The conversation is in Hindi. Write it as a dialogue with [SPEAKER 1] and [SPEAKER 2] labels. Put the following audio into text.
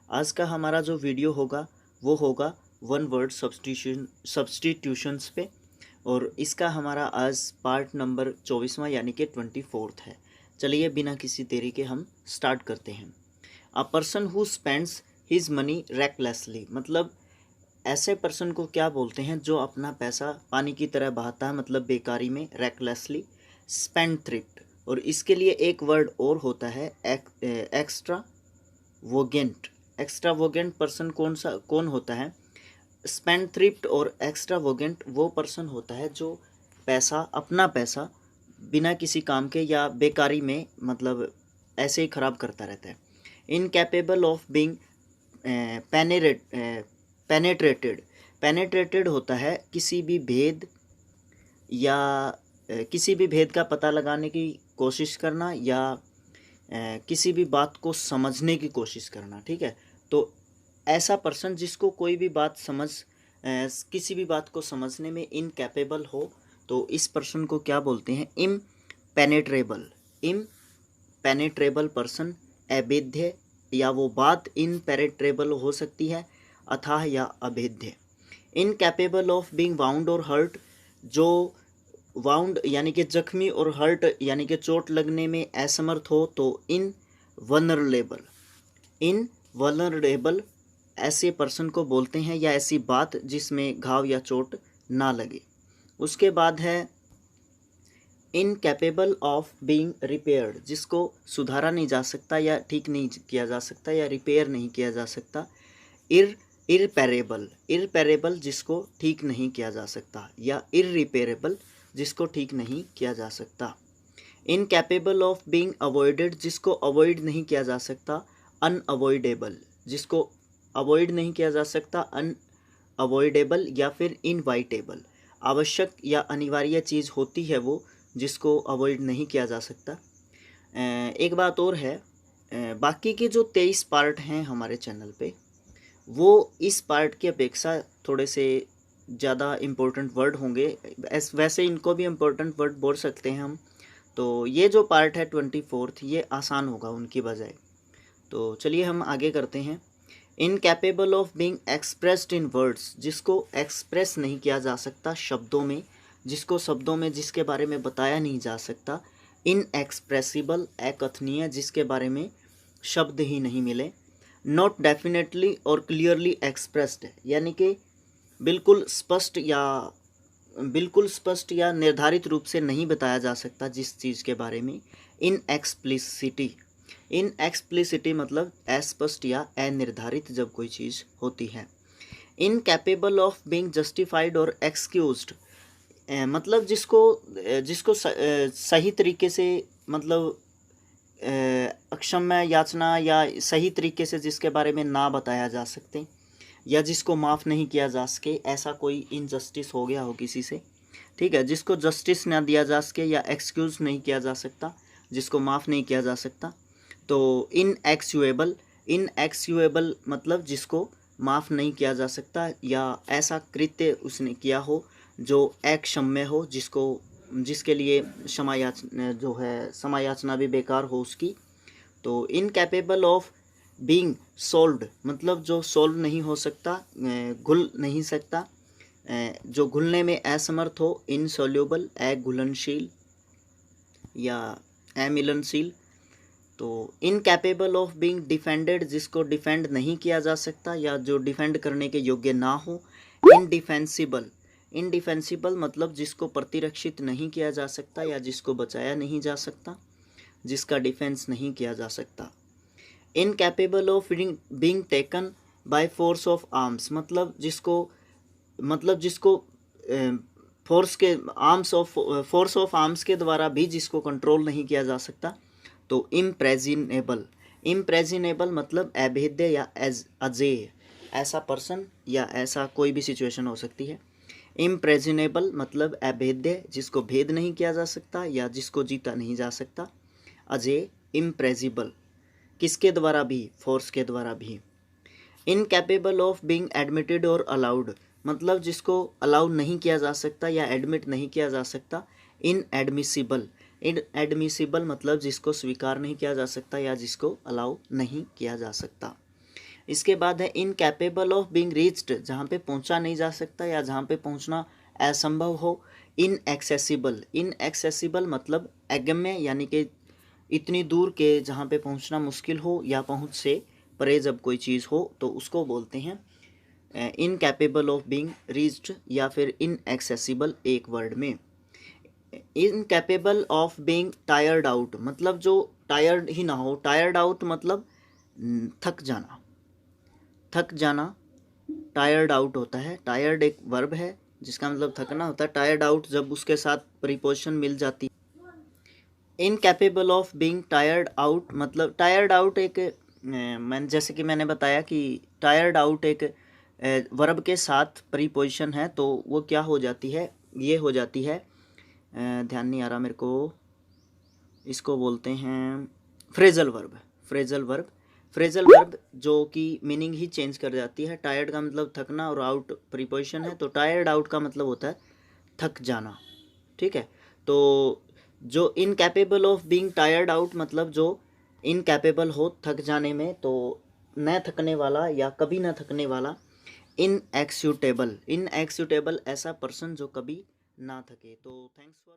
[SPEAKER 1] आज का हमारा जो वीडियो होगा वो होगा वन वर्ड सब्स्टिट्यूशंस पे, और इसका हमारा आज पार्ट नंबर 24वां यानी कि 24th है। चलिए बिना किसी देरी के हम स्टार्ट करते हैं। A person who spends his money recklessly, मतलब ऐसे पर्सन को क्या बोलते हैं जो अपना पैसा पानी की तरह बहाता है, मतलब बेकारी में, रेकलेसली। स्पेंड थ्रिफ्ट, और इसके लिए एक वर्ड और होता है एक्स्ट्रा वोगेंट। एक्स्ट्रा वोगेंट पर्सन कौन होता है? स्पेंड थ्रिफ्ट और एक्स्ट्रा वोगेंट वो पर्सन होता है जो अपना पैसा बिना किसी काम के या बेकारी में, मतलब ऐसे ही खराब करता रहता है। Incapable of being penetrated. Penetrated होता है किसी भी भेद या किसी भी भेद का पता लगाने की कोशिश करना, या किसी भी बात को समझने की कोशिश करना। ठीक है, तो ऐसा पर्सन जिसको कोई भी बात किसी भी बात को समझने में इनकैपेबल हो, तो इस पर्सन को क्या बोलते हैं? इम्पेनेट्रेबल। इम्पेनेट्रेबल पर्सन अभेद्य, या वो बात इनपेनेट्रेबल हो सकती है, अथाह या अभेद्य। इनकैपेबल ऑफ बीइंग वाउंड और हर्ट, जो वाउंड यानी कि जख्मी और हर्ट यानी कि चोट लगने में असमर्थ हो, तो इनवल्नरेबल ऐसे पर्सन को बोलते हैं, या ऐसी बात जिसमें घाव या चोट ना लगे। उसके बाद है इनकैपेबल ऑफ बीइंग रिपेयर्ड, जिसको सुधारा नहीं जा सकता या ठीक नहीं किया जा सकता या रिपेयर नहीं किया जा सकता। इरपेरेबल जिसको ठीक नहीं किया जा सकता, या इररिपेरेबल जिसको ठीक नहीं किया जा सकता। इनकैपेबल ऑफ बीइंग अवॉइडेड, जिसको अवॉइड नहीं किया जा सकता। अनअवॉइडेबल, जिसको अवॉइड नहीं किया जा सकता। अनअवॉइडेबल या फिर इनवाइटेबल, आवश्यक या अनिवार्य चीज़ होती है वो, जिसको अवॉइड नहीं किया जा सकता। एक बात और है, बाकी के जो 23 पार्ट हैं हमारे चैनल पे, वो इस पार्ट की अपेक्षा थोड़े से ज़्यादा इम्पोर्टेंट वर्ड होंगे। वैसे इनको भी इम्पोर्टेंट वर्ड बोल सकते हैं हम। तो ये जो पार्ट है 24th, ये आसान होगा उनकी बजाय। तो चलिए हम आगे करते हैं। Incapable of being expressed in words, जिसको एक्सप्रेस नहीं किया जा सकता शब्दों में, जिसको शब्दों में जिसके बारे में बताया नहीं जा सकता। इनएक्सप्रेसिबल, अकथनीय, जिसके बारे में शब्द ही नहीं मिले। नॉट डेफिनेटली और क्लियरली एक्सप्रेस्ड, यानी कि बिल्कुल स्पष्ट या निर्धारित रूप से नहीं बताया जा सकता जिस चीज़ के बारे में। इनएक्सप्लिसिटी मतलब अस्पष्ट या अनिर्धारित जब कोई चीज़ होती है। इनकैपेबल ऑफ बीइंग जस्टिफाइड और एक्सक्यूज्ड, मतलब जिसको सही तरीके से, मतलब अक्षम्य याचना या सही तरीके से जिसके बारे में ना बताया जा सकते, या जिसको माफ़ नहीं किया जा सके, ऐसा कोई इनजस्टिस हो गया हो किसी से। ठीक है, जिसको जस्टिस ना दिया जा सके या एक्सक्यूज़ नहीं किया जा सकता, जिसको माफ़ नहीं किया जा सकता। तो इनएक्स्यूएबल मतलब जिसको माफ़ नहीं किया जा सकता, या ऐसा कृत्य उसने किया हो जो अक्षम्य हो, जिसके लिए क्षमा याचना भी बेकार हो उसकी। तो इनकैपेबल ऑफ बीइंग सॉल्व्ड, मतलब जो सॉल्व नहीं हो सकता, घुल नहीं सकता, जो घुलने में असमर्थ हो। इनसॉल्यूबल, अघुलनशील या अमिलनशील। तो इनकैपेबल ऑफ बीइंग डिफेंडेड, जिसको डिफेंड नहीं किया जा सकता या जो डिफेंड करने के योग्य ना हो। इनडिफेंसिबल मतलब जिसको प्रतिरक्षित नहीं किया जा सकता या जिसको बचाया नहीं जा सकता, जिसका डिफेंस नहीं किया जा सकता। Incapable of being taken by force of arms, मतलब जिसको फोर्स ऑफ आर्म्स के द्वारा भी जिसको कंट्रोल नहीं किया जा सकता। तो इम्प्रेजिनेबल मतलब अभेद्य या अजेय, ऐसा पर्सन या ऐसा कोई भी सिचुएशन हो सकती है। इम्प्रेजिनेबल मतलब अभेद्य, जिसको भेद नहीं किया जा सकता या जिसको जीता नहीं जा सकता। अजेय, इम्प्रेजिबल, किसके द्वारा भी? फोर्स के द्वारा भी। इनकैपेबल ऑफ बीइंग एडमिटेड और अलाउड, मतलब जिसको अलाउ नहीं किया जा सकता या एडमिट नहीं किया जा सकता। इनएडमिसिबल मतलब जिसको स्वीकार नहीं किया जा सकता या जिसको अलाउ नहीं किया जा सकता। इसके बाद है इनकैपेबल ऑफ बीइंग रीच्ड, जहाँ पे पहुँचा नहीं जा सकता या जहाँ पे पहुँचना असंभव हो। इनएक्सेसिबल, इनएक्सेसिबल मतलब अगम्य, यानी कि इतनी दूर के जहाँ पे पहुँचना मुश्किल हो या पहुँच से परे जब कोई चीज़ हो तो उसको बोलते हैं इनकैपेबल ऑफ बीइंग रीच्ड या फिर इनएक्सेसिबल एक वर्ड में। Incapable of being tired out मतलब जो टायर्ड ही ना हो, टायर्ड आउट मतलब थक जाना, थक जाना टायर्ड आउट होता है। टायर्ड एक वर्ब है जिसका मतलब थकना होता है, टायर्ड आउट जब उसके साथ प्रीपोजिशन मिल जाती है। Incapable of being tired out मतलब टायर्ड आउट एक मैंने जैसे कि मैंने बताया कि टायर्ड आउट एक वर्ब के साथ प्रीपोजिशन है, तो वो क्या हो जाती है, ये हो जाती है, ध्यान नहीं आ रहा मेरे को, इसको बोलते हैं phrasal verb. Phrasal verb, phrasal verb जो कि मीनिंग ही चेंज कर जाती है। टायर्ड का मतलब थकना और आउट प्रीपोजिशन है, तो टायर्ड आउट का मतलब होता है थक जाना, ठीक है। तो जो incapable of being tired out मतलब जो इनकैपेबल हो थक जाने में, तो न थकने वाला या कभी न थकने वाला। इनएक्स्यूटेबल, इनएक्स्यूटेबल ऐसा पर्सन जो कभी ना थके। तो थैंक्स फॉर